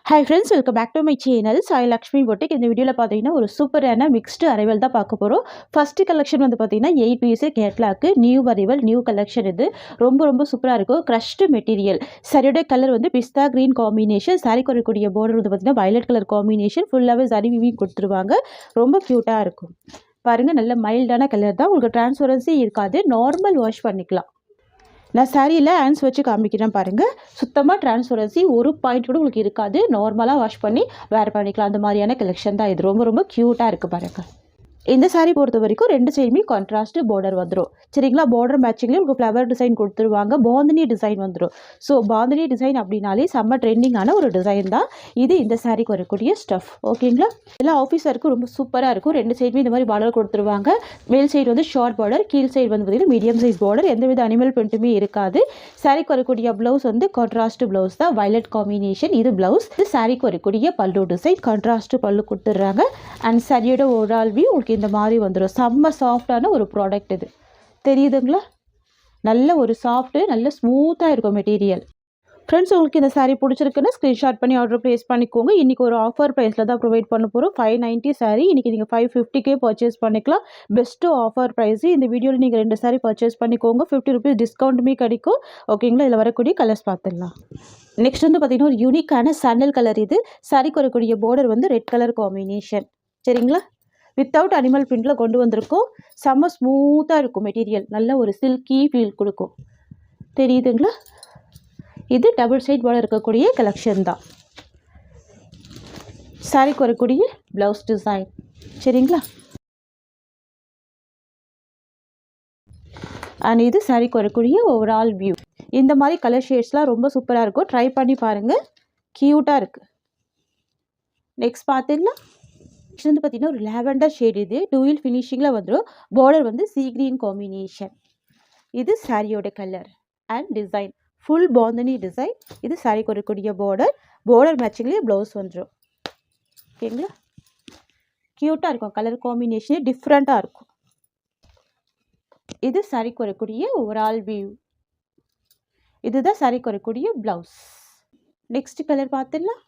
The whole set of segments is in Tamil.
Hi friends, welcome back to my channel Sai Lakshmi boutique. இந்த வீடியோவில் பார்த்தீங்கன்னா ஒரு சூப்பரான மிக்ஸ்டு அரைவல் தான் பார்க்க போகிறோம். ஃபஸ்ட்டு கலெக்ஷன் வந்து பார்த்தீங்கன்னா 8 piece catalogue new arrival new collection. இது ரொம்ப சூப்பராக இருக்கும். Crushed material. சரியோட கலர் வந்து பிஸ்தா க்ரீன் காம்பினேஷன். சாரி குறைக்கூடிய பார்டர் வந்து பார்த்தீங்கன்னா வயலட் கலர் காம்பினேஷன். ஃபுல்லாகவே சரி விவி கொடுத்துருவாங்க. ரொம்ப க்யூட்டாக இருக்கும். பாருங்கள், நல்ல மைல்டான கலர் தான். உங்களுக்கு டிரான்ஸ்பரன்சி இருக்காது. நார்மல் வாஷ் பண்ணிக்கலாம். நான் சாரியில் ஹேண்ட்ஸ் வச்சு காமிக்கிறேன் பாருங்கள். சுத்தமாக டிரான்ஸ்பரன்சி ஒரு பாயிண்ட் கூட உங்களுக்கு இருக்காது. நார்மலாக வாஷ் பண்ணி வேர் பண்ணிக்கலாம். அந்த மாதிரியான கலெக்ஷன் தான் இது. ரொம்ப க்யூட்டாக இருக்குது பாருங்கள். இந்த சாரீ பொறுத்த வரைக்கும் 2 சைடுமே கான்ட்ராஸ்ட் பார்டர் வந்துடும். சரிங்களா? பார்டர் மேட்சிங்லேயே உங்களுக்கு ஃப்ளவர் டிசைன் கொடுத்துருவாங்க. பாந்தினி டிசைன் வந்துடும். ஸோ பாந்தினி டிசைன் அப்படின்னாலே செம்ம ட்ரெண்டிங்கான ஒரு டிசைன் தான் இது. இந்த சாரீக்கு வரக்கூடிய ஸ்டஃப் ஓகேங்களா? எல்லாம் ஆஃபீஸ் வரைக்கும் ரொம்ப சூப்பராக இருக்கும். 2 சைடுமே இந்த மாதிரி பார்டர் கொடுத்துருவாங்க. மேல் சைடு வந்து ஷார்ட் பார்டர், கீழ் சைடு வந்து பார்த்திங்கன்னா மீடியம் சைஸ் பார்டர். எந்தவித அனிமல் பிரிண்ட்டுமே இருக்காது. சாரீக்கு வரக்கூடிய ப்ளவுஸ் வந்து கான்ட்ராஸ்ட் ப்ளவுஸ் தான், வயலட் காம்பினேஷன். இது ப்ளவுஸ். இது சாரீக்கு வரக்கூடிய பல்லு டிசைன், கான்ட்ராஸ்ட் பல்லு கொடுத்துட்றாங்க. அண்ட் சாரியோட ஓவரால் வியூ உங்களுக்கு இந்த மாதிரி வந்துடும். செம்ம சாஃப்டான ஒரு ப்ராடக்ட் இது. தெரியுதுங்களா? நல்ல ஒரு சாஃப்ட்டு, நல்ல ஸ்மூத்தாக இருக்கும் மெட்டீரியல். ஃப்ரெண்ட்ஸ், உங்களுக்கு இந்த சாரீ பிடிச்சிருக்குன்னா ஸ்க்ரீன்ஷாட் பண்ணி ஆர்டர் ப்ளேஸ் பண்ணிக்கோங்க. இன்றைக்கி ஒரு ஆஃபர் ப்ரைஸில் தான் ப்ரொவைட் பண்ண போகிறோம். 590 சாரீ இன்றைக்கி நீங்கள் 550 பர்ச்சேஸ் பண்ணிக்கலாம். Best offer price. இந்த வீடியோவில் நீங்கள் 2 சாரீ பர்ச்சேஸ் பண்ணிக்கோங்க. 50 rupees டிஸ்கவுண்ட்டுமே கிடைக்கும். ஓகேங்களா? இதில் வரக்கூடிய கலர்ஸ் பார்த்துடலாம். நெக்ஸ்ட் வந்து பார்த்திங்கன்னா ஒரு யூனிக்கான சாண்டல் கலர். இது சாரீக்கு வரக்கூடிய பார்டர் வந்து ரெட் கலர் காம்பினேஷன். சரிங்களா? வித்தவுட் அனிமல் பிரிண்டில் கொண்டு வந்திருக்கோம். செம்ம ஸ்மூத்தாக இருக்கும் மெட்டீரியல். நல்ல ஒரு சில்கி ஃபீல் கொடுக்கும். தெரியுதுங்களா? இது டபுள் சைட் பார்டர் இருக்கக்கூடிய கலெக்ஷன் தான். சாரிக்கு வரக்கூடிய ப்ளவுஸ் டிசைன். சரிங்களா? அண்ட் இது சாரிக்கு வரக்கூடிய ஓவரால் வியூ. இந்த மாதிரி கலர் ஷேட்ஸ்லாம் ரொம்ப சூப்பராக இருக்கும். ட்ரை பண்ணி பாருங்கள். க்யூட்டாக இருக்குது. நெக்ஸ்ட் பார்த்துக்கலாம். நெக்ஸ்ட் வந்து பார்த்திங்கன்னா ஒரு லாவெண்டர் ஷேட். இது டூயில் ஃபினிஷிங்கில் வந்துடும். பார்டர் வந்து சீ க்ரீன் காம்பினேஷன். இது சாரியோட colour and design. Full bandhani design. இது சாரிக்கு வரக்கூடிய பார்டர் மேட்சிங்லேயே ப்ளவுஸ் வந்துடும். ஓகேங்களா? க்யூட்டாக இருக்கும். கலர் காம்பினேஷனே டிஃப்ரெண்ட்டாக இருக்கும். இது சாரிக்கு வரக்கூடிய ஓவரால் வியூ. இதுதான் சாரிக்கு வரக்கூடிய ப்ளவுஸ். நெக்ஸ்ட் கலர் பார்த்துடலாம்.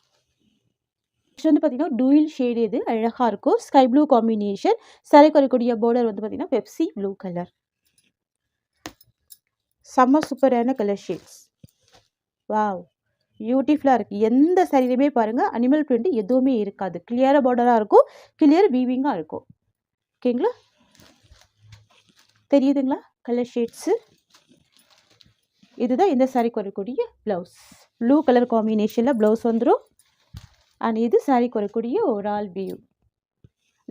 நெக்ஸ்ட் வந்து பார்த்திங்கன்னா டூயில் ஷேடு. இது அழகாக இருக்கும். Sky blue combination. சாரிக்கு வரக்கூடிய பார்டர் வந்து பார்த்திங்கன்னா பெப்சி ப்ளூ கலர். செம்ம சூப்பரான கலர் ஷேட்ஸ். வாவ், பியூட்டிஃபுல்லாக இருக்குது. எந்த சாரிலையுமே பாருங்கள் அனிமல் பிரிண்ட் எதுவுமே இருக்காது. கிளியராக பார்டராக இருக்கும். கிளியர் வீவிங்காக இருக்கும். ஓகேங்களா? தெரியுதுங்களா கலர் ஷேட்ஸு? இதுதான் இந்த சாரிக்கு வரக்கூடிய ப்ளவுஸ். ப்ளூ கலர் காம்பினேஷனில் ப்ளவுஸ் வந்துடும். அண்ட் இது சாரிக்கு வரக்கூடிய ஓவரால் வியூ.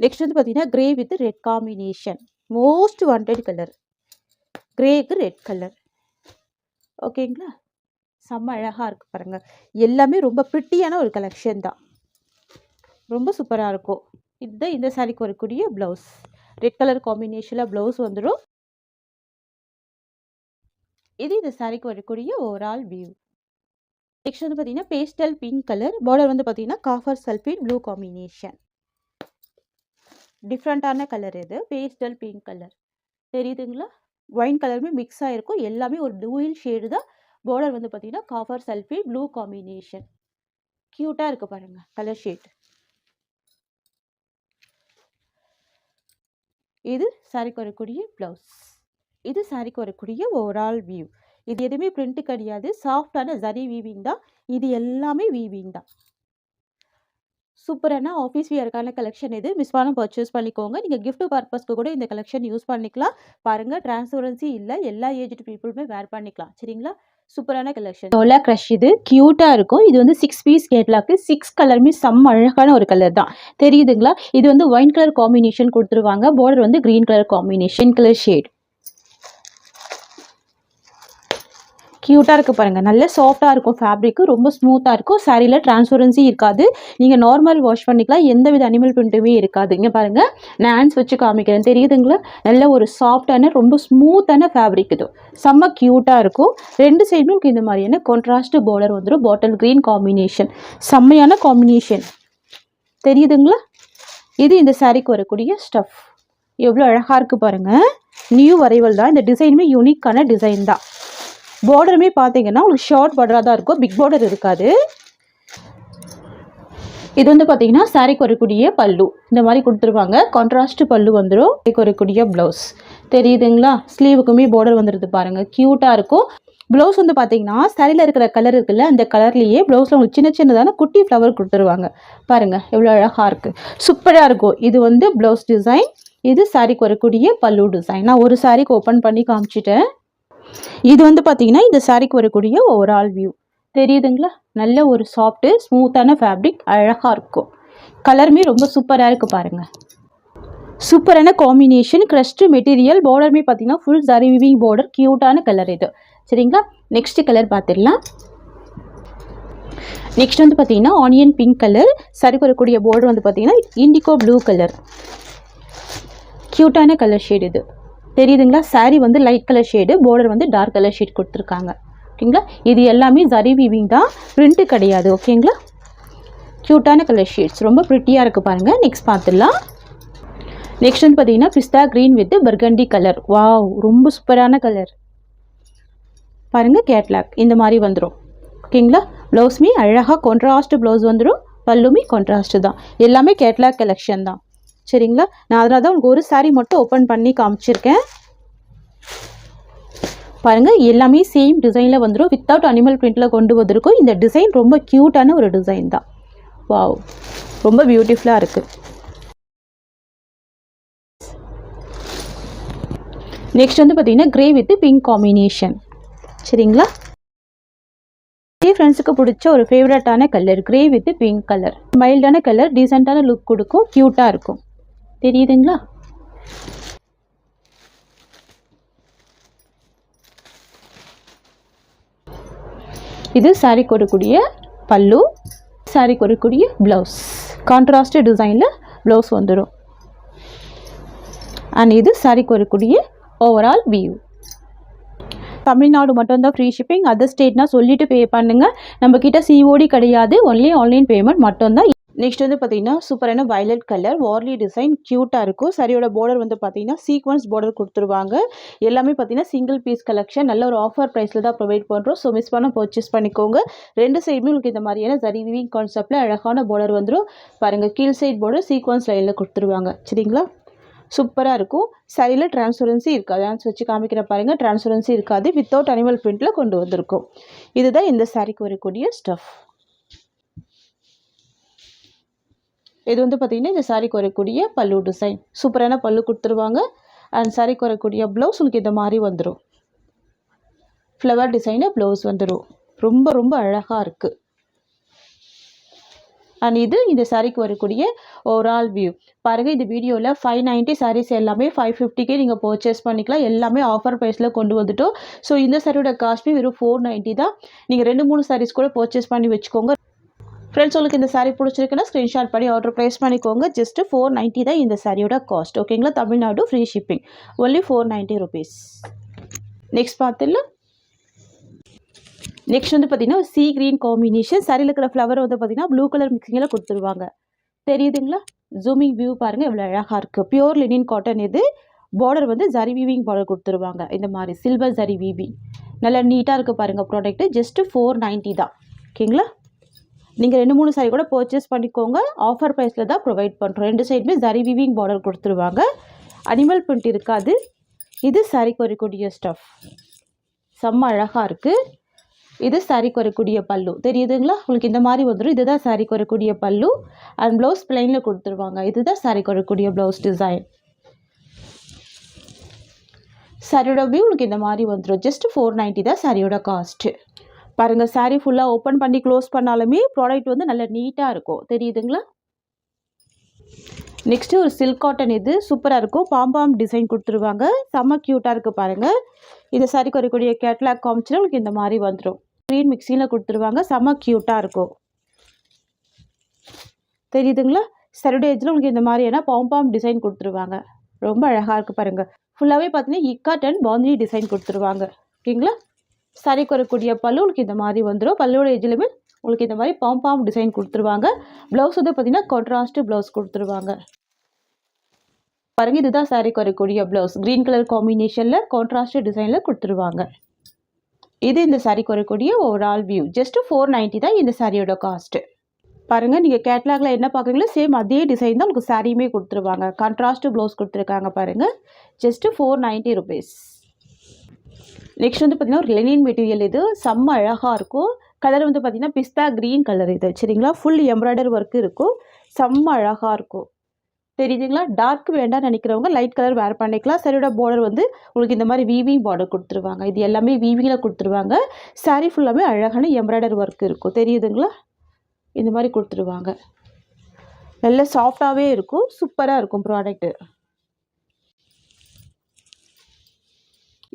நெக்ஸ்ட் வந்து பார்த்திங்கன்னா grey with red combination. Most wanted colour. க்ரேக்கு ரெட் கலர். ஓகேங்களா? செம்ம அழகாக இருக்குது பாருங்கள். எல்லாமே ரொம்ப ப்ரிட்டியான ஒரு கலெக்ஷன் தான். ரொம்ப சூப்பராக இருக்கும். இதுதான் இந்த சாரிக்கு வரக்கூடிய ப்ளவுஸ். ரெட் கலர் காம்பினேஷனில் ப்ளவுஸ் வந்துடும். இது இந்த சாரிக்கு வரக்கூடிய ஓவரால் வியூ. நெக்ஸ்ட் வந்து பார்த்தீங்கன்னா பேஸ்டல் பிங்க் கலர். பார்டர் வந்து பார்த்தீங்கன்னா காஃபர் சல்ஃபேட் ப்ளூ காம்பினேஷன். டிஃப்ரெண்ட்டான கலர் இது. Pastel pink colour. தெரியுதுங்களா? ஒயின் கலருமே மிக்ஸ் ஆகிருக்கும். எல்லாமே ஒரு டூயில் ஷேடு தான். பார்டர் வந்து பார்த்தீங்கன்னா காஃபர் சல்ஃபேட் ப்ளூ காம்பினேஷன். க்யூட்டாக இருக்குது பாருங்கள் கலர் ஷேட். இது சாரிக்கு வரக்கூடிய ப்ளவுஸ். இது சாரிக்கு வரக்கூடிய ஓவரால் வியூ. இது எதுவுமே பிரிண்ட் கிடையாது. சாஃப்டான ஜரி வீவிங் தான். இது எல்லாமே வீவிங் தான். சூப்பரான ஆஃபீஸ் வியருக்கான கலெக்ஷன் இது. மிஸ் பண்ண பர்ச்சேஸ் பண்ணிக்கோங்க. நீங்கள் கிஃப்ட் பர்பஸ்க்கு கூட இந்த கலெக்ஷன் யூஸ் பண்ணிக்கலாம். பாருங்கள், டிரான்ஸ்பரன்சி இல்லை. எல்லா ஏஜ்டு பீப்புளுமே வேர் பண்ணிக்கலாம். சரிங்களா? சூப்பரான கலெக்ஷன். டோலா க்ரஷ். இது க்யூட்டாக இருக்கும். இது வந்து 6 பீஸ் கேட்லாக்கு. 6 கலருமே செம்ம அழகான ஒரு கலர் தான். தெரியுதுங்களா? இது வந்து ஒயின் கலர் காம்பினேஷன் கொடுத்துருவாங்க. பார்டர் வந்து green colour combination. Colour shade க்யூட்டாக இருக்குது பாருங்கள். நல்ல சாஃப்டாக இருக்கும். ஃபேப்ரிக்கு ரொம்ப ஸ்மூத்தாக இருக்கும். சாரியில் டிரான்ஸ்பரன்சி இருக்காது. நீங்கள் நார்மல் வாஷ் பண்ணிக்கலாம். எந்த வித அனிமல் பிரிண்ட்டுமே இருக்காது. இங்கே பாருங்கள், நான் ஹேண்ட்ஸ் வச்சு காமிக்கிறேன். தெரியுதுங்களா? நல்ல ஒரு சாஃப்டான ரொம்ப ஸ்மூத்தான ஃபேப்ரிக். இது செம்ம க்யூட்டாக இருக்கும். 2 சைடுமே இந்த மாதிரியான கான்ட்ராஸ்ட் பார்டர் வந்துடும். Bottle green combination. செம்மையான காம்பினேஷன். தெரியுதுங்களா? இது இந்த சாரிக்கு வரக்கூடிய ஸ்டஃப். எவ்வளோ அழகாக இருக்குது பாருங்கள். நியூ அரைவல் தான். இந்த டிசைனுமே யூனிக்கான டிசைன் தான். பார்டருமே பார்த்தீங்கன்னா உங்களுக்கு ஷார்ட் பார்டராக தான் இருக்கும். பிக் பார்டர் இருக்காது. இது வந்து பார்த்தீங்கன்னா சாரீக்கு வரக்கூடிய பல்லு இந்த மாதிரி கொடுத்துருவாங்க. கான்ட்ராஸ்ட் பல்லு வந்துடும். சாரீக்கு வரக்கூடிய ப்ளவுஸ் தெரியுதுங்களா? ஸ்லீவுக்குமே பார்டர் வந்துடுது பாருங்கள், க்யூட்டாக இருக்கும். ப்ளவுஸ் வந்து பார்த்தீங்கன்னா சாரியில் இருக்கிற கலர் இருக்குல்ல, அந்த கலர்லேயே ப்ளவுஸில் உங்களுக்கு சின்ன சின்னதான குட்டி ஃப்ளவர் கொடுத்துருவாங்க. பாருங்கள் எவ்வளோ அழகாக இருக்குது, சூப்பராக இருக்கும். இது வந்து ப்ளவுஸ் டிசைன், இது சாரீக்கு வரக்கூடிய பல்லு டிசைன். நான் ஒரு சாரீக்கு ஓப்பன் பண்ணி காமிச்சிட்டேன். இது வந்து பார்த்தீங்கன்னா இந்த சாரீக்கு வரக்கூடிய ஓவரால் வியூ தெரியுதுங்களா? நல்ல ஒரு சாஃப்ட்டு ஸ்மூத்தான ஃபேப்ரிக், அழகாக இருக்கும். கலருமே ரொம்ப சூப்பராக இருக்குது பாருங்கள். சூப்பரான காம்பினேஷன், க்ரஷ்டு மெட்டீரியல், பார்டருமே பார்த்தீங்கன்னா ஃபுல் ஜரி வீவிங் பார்டர், க்யூட்டான கலர் இது. சரிங்களா? நெக்ஸ்ட் கலர் பார்த்துடலாம். நெக்ஸ்ட் வந்து பார்த்தீங்கன்னா ஆனியன் பிங்க் கலர், சாரிக்கு வரக்கூடிய பார்டர் வந்து பார்த்தீங்கன்னா இண்டிகோ ப்ளூ கலர், க்யூட்டான கலர் ஷேட் இது. தெரியுதுங்களா? சாரீ வந்து லைட் கலர் ஷேடு, பார்டர் வந்து டார்க் கலர் ஷேட் கொடுத்துருக்காங்க. ஓகேங்களா? இது எல்லாமே ஜரி வீவிங் தான், பிரிண்ட்டு கிடையாது. ஓகேங்களா? க்யூட்டான கலர் ஷேட்ஸ், ரொம்ப ப்ரிட்டியாக இருக்குது பாருங்கள். நெக்ஸ்ட் பார்த்துடலாம். நெக்ஸ்ட் வந்து பார்த்தீங்கன்னா pista green with burgundy colour. Wow, ரொம்ப சூப்பரான கலர் பாருங்கள். கேட்லாக் இந்த மாதிரி வந்துடும். ஓகேங்களா? ப்ளவுஸுமே அழகாக கான்ட்ராஸ்ட் ப்ளவுஸ் வந்துடும், பல்லுமே கான்ட்ராஸ்ட் தான். எல்லாமே கேட்லாக் கலெக்ஷன் தான். சரிங்களா? நான் அதனால தான் உங்களுக்கு ஒரு சாரீ மட்டும் ஓப்பன் பண்ணி காமிச்சிருக்கேன். பாருங்கள், எல்லாமே சேம் டிசைனில் வந்துடும். வித்தவுட் அனிமல் பிரிண்டில் கொண்டு வந்திருக்கும். இந்த டிசைன் ரொம்ப க்யூட்டான ஒரு டிசைன் தான். வாவ், ரொம்ப பியூட்டிஃபுல்லாக இருக்குது. நெக்ஸ்ட் வந்து பார்த்தீங்கன்னா கிரே வித் பிங்க் காம்பினேஷன். சரிங்களா? ஃப்ரெண்ட்ஸுக்கு பிடிச்ச ஒரு ஃபேவரட்டான colour grey with pink colour. மைல்டான கலர், டீசெண்டான லுக் கொடுக்கும், க்யூட்டாக இருக்கும். தெரியுதுங்களா? இது சாரீ கொடுக்கக்கூடிய பல்லு, சாரீ கொடுக்கக்கூடிய ப்ளவுஸ். கான்ட்ராஸ்ட் டிசைனில் ப்ளவுஸ் வந்துடும். அண்ட் இது சாரீ கொடுக்கக்கூடிய ஓவரால் வியூ. தமிழ்நாடு மட்டும்தான் ஃப்ரீ ஷிப்பிங். அதர் ஸ்டேட்னா சொல்லிட்டு பே பண்ணுங்கள். நம்மக்கிட்ட சிஓடி கிடையாது, ஒன்லி ஆன்லைன் பேமெண்ட் மட்டும்தான். நெக்ஸ்ட் வந்து பார்த்தீங்கன்னா சூப்பரான வயலட் கலர், வார்லி டிசைன், க்யூட்டாக இருக்கும். சரியோட பார்டர் வந்து பார்த்தீங்கன்னா சீக்வன்ஸ் பார்டர் கொடுத்துருவாங்க. எல்லாமே பார்த்தீங்கன்னா சிங்கிள் பீஸ் கலெக்ஷன், நல்ல ஒரு ஆஃபர் ப்ரைஸில் தான் ப்ரொவைட் பண்ணுறோம். ஸோ மிஸ் பண்ண பர்ச்சேஸ் பண்ணிக்கோங்க. ரெண்டு சைடுமே உங்களுக்கு இந்த மாதிரியான ஜரி வீவிங் கான்செப்டில் அழகான பார்டர் வந்துடும். பாருங்கள், கீழ் சைட் பார்டர் சீக்வன்ஸ் லைனில் கொடுத்துருவாங்க. சரிங்களா? சூப்பராக இருக்கும். சரியில் டிரான்ஸ்பரன்சி இருக்காது. ஆன்ஸ் வச்சு காமிக்கிற பாருங்கள், டிரான்ஸ்பரன்சி இருக்காது. வித்தவுட் அனிமல் பிரிண்டில் கொண்டு வந்திருக்கும். இதுதான் இந்த சாரீக்கு வரக்கூடிய ஸ்டஃப். இது வந்து பார்த்தீங்கன்னா இந்த சாரீக்கு வரக்கூடிய பல்லு டிசைன், சூப்பரான பல்லு கொடுத்துருவாங்க. அண்ட் சாரீக்கு வரக்கூடிய ப்ளவுஸ் உங்களுக்கு இந்த மாதிரி வந்துடும். ஃப்ளவர் டிசைனில் ப்ளவுஸ் வந்துடும். ரொம்ப ரொம்ப அழகாக இருக்குது. அண்ட் இது இந்த சாரீக்கு வரக்கூடிய ஓவரால் வியூ. பாருங்கள், இந்த வீடியோவில் 590 சாரீஸ் எல்லாமே 550க்கே நீங்கள் பர்ச்சேஸ் பண்ணிக்கலாம். எல்லாமே ஆஃபர் ப்ரைஸில் கொண்டு வந்துட்டோம். ஸோ இந்த சாரியோட காஸ்ட்மே வெறும் 490 தான். நீங்கள் 2-3 சாரீஸ் கூட பர்ச்சேஸ் பண்ணி வச்சுக்கோங்க. ஃப்ரெண்ட்ஸ், உங்களுக்கு இந்த சாரீ பிடிச்சிருக்குன்னா ஸ்க்ரீன்ஷாட் பண்ணி ஆர்டர் ப்ளேஸ் பண்ணிக்கோங்க. ஜஸ்ட் 490 தான் இந்த சாரியோட காஸ்ட். ஓகேங்களா? Tamil Nadu free shipping, only 490 rupees. Next பார்த்துடலாம். நெக்ஸ்ட் வந்து பார்த்தீங்கன்னா சி கிரீன் காம்பினேஷன். சாரியில் இருக்கிற ஃப்ளவர் வந்து பார்த்தீங்கன்னா ப்ளூ கலர் மிக்சிங்கில் கொடுத்துருவாங்க. தெரியுதுங்களா? ஜூமிங் வியூ பாருங்கள், எவ்வளோ அழகாக இருக்குது. பியூர் லினின் காட்டன் இது. பார்டர் வந்து ஜரி வீவிங் பார்டர் கொடுத்துருவாங்க. இந்த மாதிரி சில்வர் ஜரி வீவிங், நல்லா நீட்டாக இருக்குது பாருங்கள். ப்ராடக்ட்டு ஜஸ்ட் 490 தான். ஓகேங்களா? நீங்கள் 2-3 சாரி கூட பர்ச்சேஸ் பண்ணிக்கோங்க. ஆஃபர் ப்ரைஸில் தான் ப்ரொவைட் பண்ணுறோம். ரெண்டு சைடுமே ஜரி வீவிங் பார்டர் கொடுத்துருவாங்க. அனிமல் பிரிண்ட் இருக்காது. இது சாரிக்கு வரக்கூடிய ஸ்டஃப், செம்ம அழகாக இருக்குது. இது சாரிக்கு வரக்கூடிய பல்லு. தெரியுதுங்களா? உங்களுக்கு இந்த மாதிரி வந்துடும். இதுதான் சாரிக்கு வரக்கூடிய பல்லு. அண்ட் ப்ளவுஸ் பிளைனில் கொடுத்துருவாங்க. இதுதான் சாரிக்கு வரக்கூடிய ப்ளவுஸ் டிசைன். சாரியோட வியூ உங்களுக்கு இந்த மாதிரி வந்துடும். ஜஸ்ட் 490 தான் சாரியோட காஸ்ட்டு. பாருங்கள், சாரீ ஃபுல்லாக ஓப்பன் பண்ணி க்ளோஸ் பண்ணாலுமே ப்ராடக்ட் வந்து நல்ல நீட்டாக இருக்கும். தெரியுதுங்களா? நெக்ஸ்ட்டு ஒரு சில்க் காட்டன். இது சூப்பராக இருக்கும். பாம்பாம் டிசைன் கொடுத்துருவாங்க. செம்ம க்யூட்டாக இருக்குது பாருங்கள். இந்த சாரிக்கு வரக்கூடிய கேட்லாக் காமிச்சுன்னா உங்களுக்கு இந்த மாதிரி வந்துடும். க்ரீன் மிக்சியில் கொடுத்துருவாங்க. செம்ம க்யூட்டாக இருக்கும். தெரியுதுங்களா? சாரியோட எஜ்ஜில் உங்களுக்கு இந்த மாதிரியான பாம்பாம் டிசைன் கொடுத்துருவாங்க. ரொம்ப அழகாக இருக்குது பாருங்கள். ஃபுல்லாகவே பார்த்தீங்கன்னா இக்காட் அண்ட் பாந்தினி டிசைன் கொடுத்துருவாங்க. ஓகேங்களா? சாரிக்கு வரக்கூடிய பல்லு உங்களுக்கு இந்த மாதிரி வந்துடும். பல்லுவோட எஜ்ஜிலுமே உங்களுக்கு இந்த மாதிரி பாம்பாம் டிசைன் கொடுத்துருவாங்க. ப்ளவுஸ் வந்து பார்த்தீங்கன்னா கான்ட்ராஸ்ட் ப்ளவுஸ் கொடுத்துருவாங்க. பாருங்கள், இதுதான் சாரிக்கு வரக்கூடிய ப்ளவுஸ். க்ரீன் கலர் காம்பினேஷனில் கான்ட்ராஸ்ட் டிசைனில் கொடுத்துருவாங்க. இது இந்த சாரிக்கு வரக்கூடிய ஓவரால் வியூ. ஜஸ்ட் 490 தான் இந்த சாரியோட காஸ்ட்டு. பாருங்கள், நீங்கள் கேட்லாகில் என்ன பார்க்குறீங்களோ சேம் அதே டிசைன் தான் உங்களுக்கு சாரியுமே கொடுத்துருவாங்க. கான்ட்ராஸ்ட் ப்ளவுஸ் கொடுத்துருக்காங்க பாருங்கள். Just 490 rupees. நெக்ஸ்ட் வந்து பார்த்திங்கன்னா ஒரு லெனின் மெட்டீரியல். இது செம்ம அழகாக இருக்கும். கலர் வந்து பார்த்திங்கன்னா பிஸ்தா க்ரீன் கலர் இது சரிங்களா. ஃபுல் எம்ப்ராய்டரி ஒர்க் இருக்கும். செம்ம அழகாக இருக்கும். தெரியுதுங்களா? டார்க் வேண்டாம்னு நினைக்கிறவங்க லைட் கலர் வேர் பண்ணிக்கலாம். சாரியோட பார்டர் வந்து உங்களுக்கு இந்த மாதிரி வீவிங் பார்டர் கொடுத்துருவாங்க. இது எல்லாமே வீவிங்கில் கொடுத்துருவாங்க. சாரி ஃபுல்லாமே அழகான எம்ப்ராய்டரி ஒர்க் இருக்கும். தெரியுதுங்களா? இந்த மாதிரி கொடுத்துருவாங்க. நல்ல சாஃப்டாகவே இருக்கும். சூப்பராக இருக்கும் ப்ராடக்ட்டு.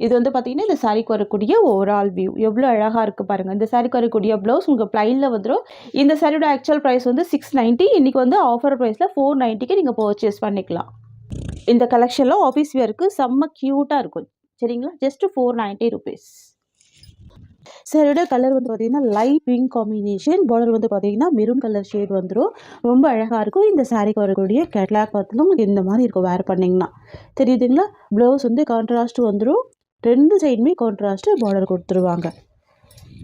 இது வந்து பார்த்திங்கன்னா இந்த சாரிக்கு வரக்கூடிய ஓவரால் வியூ எவ்வளோ அழகாக இருக்குது பாருங்கள். இந்த சாரிக்கு வரக்கூடிய ப்ளவுஸ் உங்களுக்கு ப்ளைனில் வந்துடும். இந்த சாரியோட ஆக்சுவல் ப்ரைஸ் வந்து 690. இன்றைக்கி வந்து ஆஃபர் ப்ரைஸில் 490க்கு நீங்கள் பர்ச்சேஸ் பண்ணிக்கலாம். இந்த கலெக்ஷனில் ஆஃபீஸ் வேருக்கு செம்ம க்யூட்டாக இருக்கும் சரிங்களா. Just 490 rupees. சாரியோட கலர் வந்து பார்த்திங்கன்னா லைட் பிங்க் காம்பினேஷன். பார்டர் வந்து பார்த்திங்கன்னா மெரூன் கலர் ஷேட் வந்துடும். ரொம்ப அழகாக இருக்கும். இந்த சாரிக்கு வரக்கூடிய கேட்லாக் பார்த்துலாம் உங்களுக்கு இந்த மாதிரி இருக்கும் வேர் பண்ணிங்கன்னா. தெரியுதுங்களா? ப்ளவுஸ் வந்து கான்ட்ராஸ்ட் வந்துடும். 2 சைடுமே கான்ட்ராஸ்ட்டு பார்டர் கொடுத்துருவாங்க.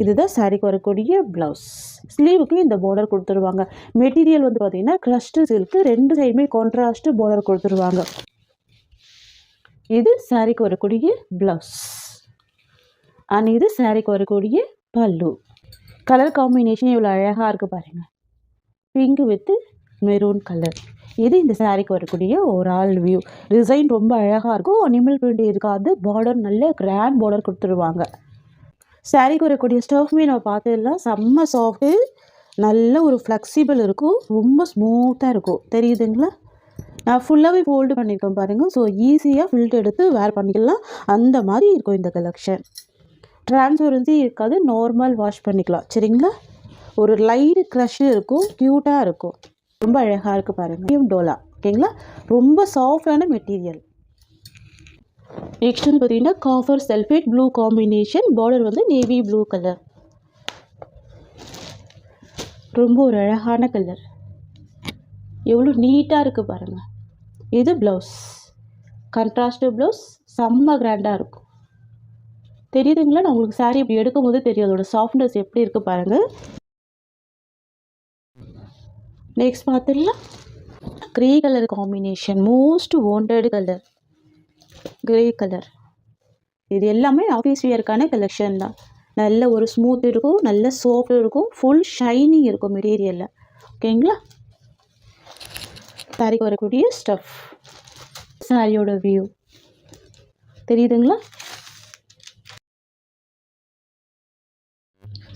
இதுதான் சாரிக்கு வரக்கூடிய ப்ளவுஸ். ஸ்லீவுக்கு இந்த பார்டர் கொடுத்துருவாங்க. மெட்டீரியல் வந்து பார்த்திங்கன்னா க்ரஷ்டு சில்க்கு. 2 சைடுமே கான்ட்ராஸ்ட்டு பார்டர் கொடுத்துருவாங்க. இது சாரிக்கு வரக்கூடிய ப்ளவுஸ். அண்ட் இது சாரிக்கு வரக்கூடிய பல்லு. கலர் காம்பினேஷன் இவ்வளோ அழகாக இருக்குது பாருங்கள். Pink with maroon colour. இது இந்த சாரிக்கு வரக்கூடிய ஓவரால் வியூ. டிசைன் ரொம்ப அழகாக இருக்கும். அனிமல் பிரிண்ட் இருக்காது. பார்டர் நல்ல கிராண்ட் பார்டர் கொடுத்துருவாங்க. சாரிக்கு வரக்கூடிய ஸ்டஃப்மே நம்ம பார்த்துடலாம். செம்ம சாஃப்ட்டு, நல்ல ஒரு ஃப்ளெக்சிபிள் இருக்கும். ரொம்ப ஸ்மூத்தாக இருக்கும். தெரியுதுங்களா? நான் ஃபுல்லாகவே ஃபோல்டு பண்ணியிருக்கேன் பாருங்கள். ஸோ ஈஸியாக ஃபில்ட் எடுத்து வேர் பண்ணிக்கலாம். அந்த மாதிரி இருக்கும் இந்த கலெக்ஷன். டிரான்ஸ்பரன்சி இருக்காது. நார்மல் வாஷ் பண்ணிக்கலாம் சரிங்களா. ஒரு லைட் க்ரஷ் இருக்கும். க்யூட்டாக இருக்கும். ரொம்ப அழகாக இருக்குது பாருங்கள். டோலா ஓகேங்களா. ரொம்ப சாஃப்டான மெட்டீரியல். நெக்ஸ்ட் வந்து பார்த்தீங்கன்னா copper sulphate blue combination. Border வந்து நேவி ப்ளூ கலர். ரொம்ப ஒரு அழகான கலர். எவ்வளோ நீட்டாக இருக்குது பாருங்கள். இது ப்ளவுஸ். Contrast blouse. செம்ம கிராண்டாக இருக்கும். தெரியுதுங்களா? நான் உங்களுக்கு சாரீ இப்படி எடுக்கும் போது தெரியும் அதோட சாஃப்ட்னஸ் எப்படி இருக்குது பாருங்கள். நெக்ஸ்ட் பார்த்துடலாம். Grey colour combination. Most wanted colour grey colour. இது எல்லாமே ஆஃபீஸ் வியருக்கான கலெக்ஷன் தான். நல்ல ஒரு ஸ்மூத் இருக்கும். நல்ல சாஃப்ட் இருக்கும். ஃபுல் ஷைனிங் இருக்கும் மெட்டீரியலில். ஓகேங்களா? சாரிக்கு வரக்கூடிய ஸ்டஃப். சாரியோட வியூ தெரியுதுங்களா?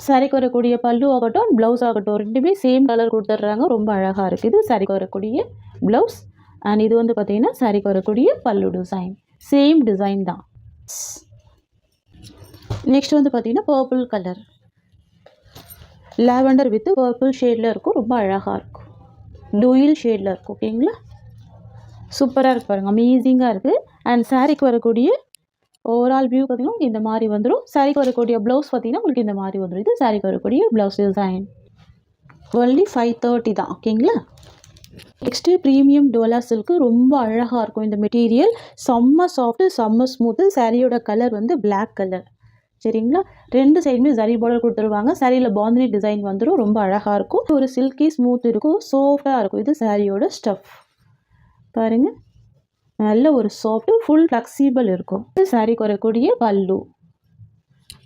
சாரிக்கு வரக்கூடிய பல்லு ஆகட்டும் ப்ளவுஸ் ஆகட்டும் ரெண்டுமே சேம் கலர் கொடுத்துட்றாங்க. ரொம்ப அழகாக இருக்குது. இது சாரிக்கு வரக்கூடிய ப்ளவுஸ். அண்ட் இது வந்து பார்த்திங்கன்னா சாரிக்கு வரக்கூடிய பல்லு டிசைன். சேம் டிசைன் தான். நெக்ஸ்ட் வந்து பார்த்திங்கன்னா purple colour. Lavender with purple ஷேடில் இருக்கும். ரொம்ப அழகாக இருக்கும். டூயில் ஷேடில் இருக்கும். ஓகேங்களா? சூப்பராக இருக்குது பாருங்கள். அமேசிங்காக இருக்குது. அண்ட் சாரிக்கு வரக்கூடிய ஓவரால் வியூ பார்த்திங்கன்னா இந்த மாதிரி வந்துடும். சாரிக்கு வரக்கூடிய ப்ளவுஸ் பார்த்திங்கன்னா உங்களுக்கு இந்த மாதிரி வந்துடும். இது சாரிக்கு வரக்கூடிய ப்ளவுஸ் டிசைன். ஒன்லி 530 தான். ஓகேங்களா? Next premium Dola silk. ரொம்ப அழகாக இருக்கும் இந்த மெட்டீரியல். செம்ம சாஃப்ட்டு, செம்ம ஸ்மூத்து. சாரியோட கலர் வந்து பிளாக் கலர் சரிங்களா. 2 சைடுமே சரி பார்டர் கொடுத்துருவாங்க. சாரியில் பாந்தினி டிசைன் வந்துடும். ரொம்ப அழகாக இருக்கும். ஒரு சில்கி ஸ்மூத் இருக்கும். சாஃப்டாக இருக்கும். இது சாரியோட ஸ்டஃப் பாருங்கள். நல்ல ஒரு சாஃப்ட்டு ஃபுல் ஃப்ளெக்சிபிள் இருக்கும். இது சாரிக்கு வரக்கூடிய பல்லு.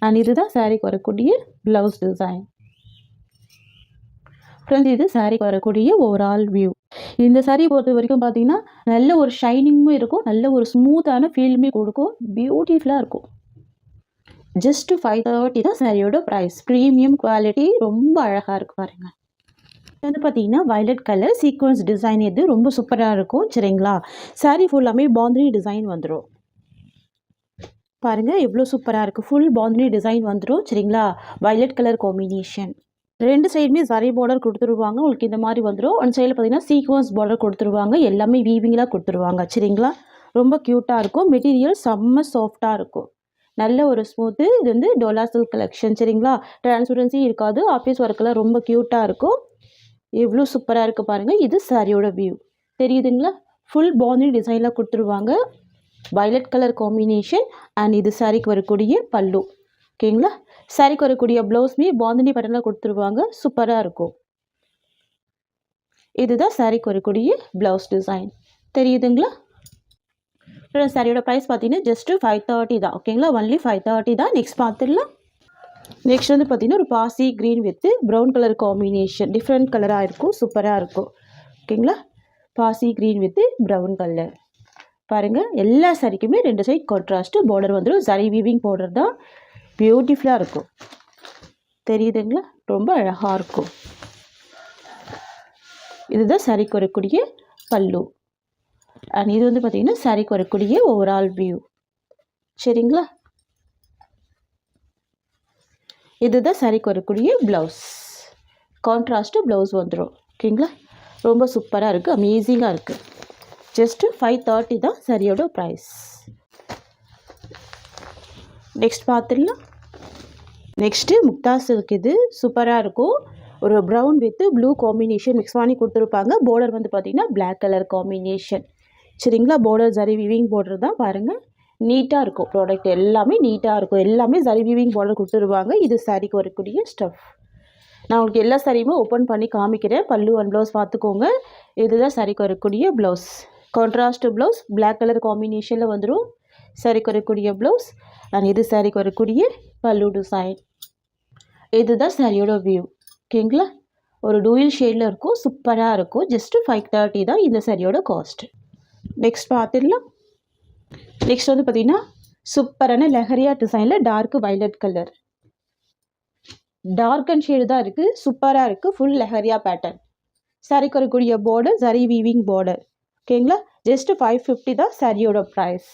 அண்ட் இதுதான் சாரிக்கு வரக்கூடிய ப்ளவுஸ் டிசைன். ஃப்ரெண்ட்ஸ் இது சாரிக்கு வரக்கூடிய ஓவரால் வியூ. இந்த சாரீ பொறுத்த வரைக்கும் பார்த்தீங்கன்னா நல்ல ஒரு ஷைனிங்கும் இருக்கும். நல்ல ஒரு ஸ்மூத்தான ஃபீலுமே கொடுக்கும். பியூட்டிஃபுல்லாக இருக்கும். ஜஸ்ட்டு 530 தான் சாரியோட ப்ரைஸ். Premium quality. ரொம்ப அழகாக இருக்குது பாருங்கள். வந்து பார்த்தீங்கன்னா வயலட் கலர் சீக்வன்ஸ் டிசைன். இது ரொம்ப சூப்பராக இருக்கும் சரிங்களா. சாரீ ஃபுல்லாமே பாந்தினி டிசைன் வந்துடும். பாருங்கள் எவ்வளோ சூப்பராக இருக்குது. ஃபுல் பாந்தினி டிசைன் வந்துடும் சரிங்களா. Violet colour combination. 2 சைடுமே சரி பார்டர் கொடுத்துருவாங்க. உங்களுக்கு இந்த மாதிரி வந்துடும். ஒன் சைடில் பார்த்தீங்கன்னா சீக்வன்ஸ் பார்டர் கொடுத்துருவாங்க. எல்லாமே வீவிங்காக கொடுத்துருவாங்க சரிங்களா. ரொம்ப க்யூட்டாக இருக்கும். மெட்டீரியல் செம்ம சாஃப்டாக இருக்கும். நல்ல ஒரு ஸ்மூத்து. இது வந்து டோலா சில்க் கலெக்ஷன் சரிங்களா. டிரான்ஸ்பரன்சி இருக்காது. ஆஃபீஸ் ஒர்க்கெல்லாம் ரொம்ப க்யூட்டாக இருக்கும். எவ்வளோ சூப்பராக இருக்குது பாருங்கள். இது சாரியோட வியூ தெரியுதுங்களா. ஃபுல் பாந்தினி டிசைனில் கொடுத்துருவாங்க. Violet colour combination. அண்ட் இது சாரிக்கு வரக்கூடிய பல்லு. ஓகேங்களா. சாரிக்கு வரக்கூடிய ப்ளவுஸ்மே பாந்தினி பேட்டர்னில் கொடுத்துருவாங்க. சூப்பராக இருக்கும். இதுதான் சாரீக்கு வரக்கூடிய ப்ளவுஸ் டிசைன். தெரியுதுங்களா? சாரியோட ப்ரைஸ் பார்த்தீங்கன்னா ஜஸ்ட்டு 530 தான். ஓகேங்களா? ஒன்லி 530 தான். நெக்ஸ்ட் பார்த்துடலாம். நெக்ஸ்ட் வந்து பார்த்தீங்கன்னா ஒரு பாசி green with brown colour combination. Different கலராக இருக்கும், சூப்பராக இருக்கும். ஓகேங்களா? பாசி க்ரீன் வித் ப்ரௌன் கலர். பாருங்கள், எல்லா சாரிக்குமே 2 சைட் கான்ட்ராஸ்ட்டு பார்டர் வந்துடும். சரி வீவிங் பார்டர் தான். பியூட்டிஃபுல்லாக இருக்கும். தெரியுதுங்களா? ரொம்ப அழகாக இருக்கும். இதுதான் சாரிக்கு வரக்கூடிய பல்லு. அண்ட் இது வந்து பார்த்திங்கன்னா சாரிக்கு வரக்கூடிய ஓவரால் வியூ. சரிங்களா? இதுதான் சாரிக்கு வரக்கூடிய ப்ளவுஸ். கான்ட்ராஸ்ட்டு ப்ளவுஸ் வந்துடும். ஓகேங்களா? ரொம்ப சூப்பராக இருக்குது, அமேசிங்காக இருக்குது. ஜஸ்ட்டு 530 தான் சாரியோட ப்ரைஸ். நெக்ஸ்ட் பார்த்துடலாம். Next Mukta silk. இது சூப்பராக இருக்கும். ஒரு brown with blue combination mix பண்ணி கொடுத்துருப்பாங்க. பார்டர் வந்து பார்த்திங்கன்னா பிளாக் கலர் காம்பினேஷன். சரிங்களா? பார்டர் ஜரி வீவிங் பார்டர் தான். பாருங்கள், நீட்டாக இருக்கும். ப்ராடக்ட் எல்லாமே நீட்டாக இருக்கும். எல்லாமே ஜரி வீவிங் பார்டர் கொடுத்துருவாங்க. இது சாரிக்கு வரக்கூடிய ஸ்டஃப். நான் உங்களுக்கு எல்லா சாரியுமே ஓப்பன் பண்ணி காமிக்கிறேன். பல்லு அண்ட் ப்ளவுஸ் பார்த்துக்கோங்க. இதுதான் சாரிக்கு வரக்கூடிய blouse. Contrast blouse black colour காம்பினேஷனில் வந்துடும். சாரிக்கு வரக்கூடிய ப்ளவுஸ். அண்ட் இது சாரிக்கு வரக்கூடிய பல்லு டிசைன். இதுதான் சாரியோட வியூ. ஓகேங்களா? ஒரு டூயல் ஷேடில் இருக்கும், சூப்பராக இருக்கும். ஜஸ்ட்டு 530 தான் இந்த சாரியோட காஸ்ட். நெக்ஸ்ட் பார்த்துடலாம். நெக்ஸ்ட் வந்து பார்த்திங்கன்னா சூப்பரான லெஹரியா டிசைனில் dark violet colour. Dark and shade தான் இருக்குது, சூப்பராக இருக்குது. Full leheriya pattern. சாரிக்கு வரக்கூடிய பார்டர் ஜரி வீவிங் பார்டர். ஓகேங்களா? ஜஸ்ட்டு 550 தான் சாரியோட ப்ரைஸ்.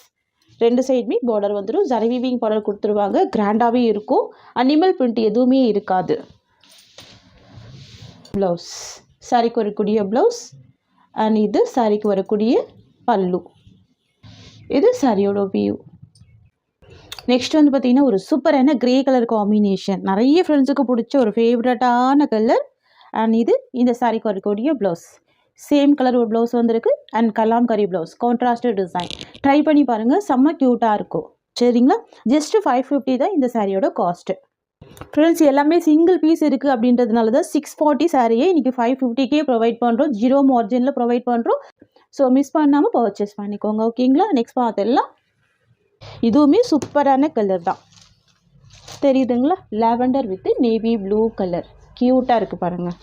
2 சைடுமே பார்டர் வந்துடும். ஜரி வீவிங் பார்டர் கொடுத்துருவாங்க. கிராண்டாகவே இருக்கும். அனிமல் பிரிண்ட் எதுவுமே இருக்காது. ப்ளவுஸ். சாரிக்கு வரக்கூடிய ப்ளவுஸ். அண்ட் இது சாரிக்கு வரக்கூடிய பல்லு. இது சாரியோட வியூ. நெக்ஸ்ட் வந்து பார்த்திங்கன்னா ஒரு சூப்பரான க்ரே கலர் காம்பினேஷன். நிறைய ஃப்ரெண்ட்ஸுக்கு பிடிச்ச ஒரு ஃபேவரட்டான கலர். அண்ட் இது இந்த சாரிக்கு வரக்கூடிய ப்ளவுஸ். சேம் கலர் ஒரு ப்ளவுஸ் வந்திருக்கு. And kalamkari blouse. Contrasted design. Try பண்ணி பாருங்கள், செம்ம க்யூட்டாக இருக்கும். சரிங்களா? ஜஸ்ட்டு 550 தான் இந்த சாரியோட காஸ்ட்டு. ஃப்ரெண்ட்ஸ், எல்லாமே சிங்கிள் பீஸ் இருக்குது அப்படின்றதுனால தான் 640 சாரியை இன்றைக்கி 550க்கே ப்ரொவைட் பண்ணுறோம். 0 மார்ஜினில் ப்ரொவைட் பண்ணுறோம். ஸோ மிஸ் பண்ணாமல் பர்ச்சேஸ் பண்ணிக்கோங்க. ஓகேங்களா? நெக்ஸ்ட் பார்த்துடலாம். இதுவுமே சூப்பரான கலர் தான். தெரியுதுங்களா? Lavender with navy blue colour. க்யூட்டாக இருக்குது பாருங்கள்.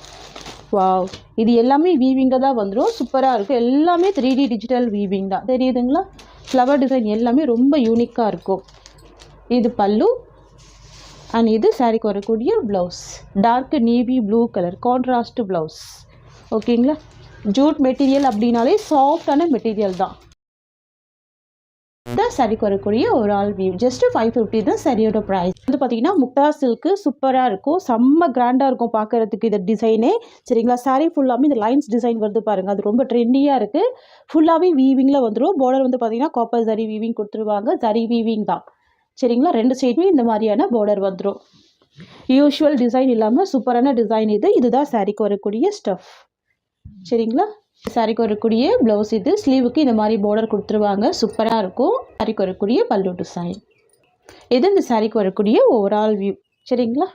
வாவ்! இது எல்லாமே வீவிங்கில் தான் வந்துடும். சூப்பராக இருக்குது. எல்லாமே 3D டிஜிட்டல் வீவிங் தான். தெரியுதுங்களா? ஃப்ளவர் டிசைன் எல்லாமே ரொம்ப யூனிக்காக இருக்கும். இது பல்லு. அண்ட் இது சாரிக்கு வரக்கூடிய blouse. Dark navy blue colour contrast blouse. ஓகேங்களா? ஜூட் மெட்டீரியல் அப்படின்னாலே சாஃப்டான மெட்டீரியல் தான். தான் சாரிக்கு வரக்கூடிய ஒரு ஆல் வியூ. ஜஸ்ட்டு 550 தான் சாரியோட ப்ரைஸ். வந்து பார்த்தீங்கன்னா முக்தா சில்க்கு சூப்பராக இருக்கும். செம்ம கிராண்டாக இருக்கும் பார்க்குறதுக்கு இந்த டிசைனே. சரிங்களா? சாரி ஃபுல்லாமே இந்த லைன்ஸ் டிசைன் வருது பாருங்கள். அது ரொம்ப ட்ரெண்டியாக இருக்குது. ஃபுல்லாகவே வீவிங்கில் வந்துடும். பார்டர் வந்து பார்த்தீங்கன்னா காப்பர் ஜரி வீவிங் கொடுத்துருவாங்க. ஜரி வீவிங் தான். சரிங்களா? 2 சைடுமே இந்த மாதிரியான பார்டர் வந்துடும். யூஷுவல் டிசைன் இல்லாமல் சூப்பரான டிசைன் இது. இதுதான் சாரிக்கு வரக்கூடிய ஸ்டஃப். சரிங்களா? சாரிக்கு வரக்கூடிய ப்ளவுஸ். இது ஸ்லீவுக்கு இந்த மாதிரி பார்டர் கொடுத்துருவாங்க. சூப்பராக இருக்கும். சாரிக்கு வரக்கூடிய பல்லு டிசைன். இது இந்த சாரிக்கு வரக்கூடிய ஓவரால் வியூ. சரிங்களா?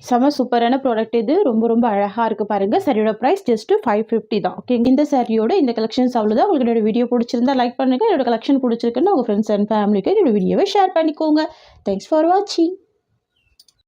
செம சூப்பரான ப்ராடக்ட் இது. ரொம்ப ரொம்ப அழகாக இருக்குது பாருங்கள். சாரியோட ப்ரைஸ் ஜஸ்ட்டு 550 தான். ஓகே, இந்த சாரியோட இந்த கலெக்ஷன்ஸ் அவ்வளோதான். உங்களுக்கு என்னோட வீடியோ பிடிச்சிருந்தா லைக் பண்ணுங்கள். என்னோட கலெக்ஷன் பிடிச்சிருக்குன்னா உங்கள் ஃப்ரெண்ட்ஸ் அண்ட் ஃபேமிலிக்கு என்னோட வீடியோவை ஷேர் பண்ணிக்கோங்க. தேங்க்ஸ் ஃபார் வாட்சிங்.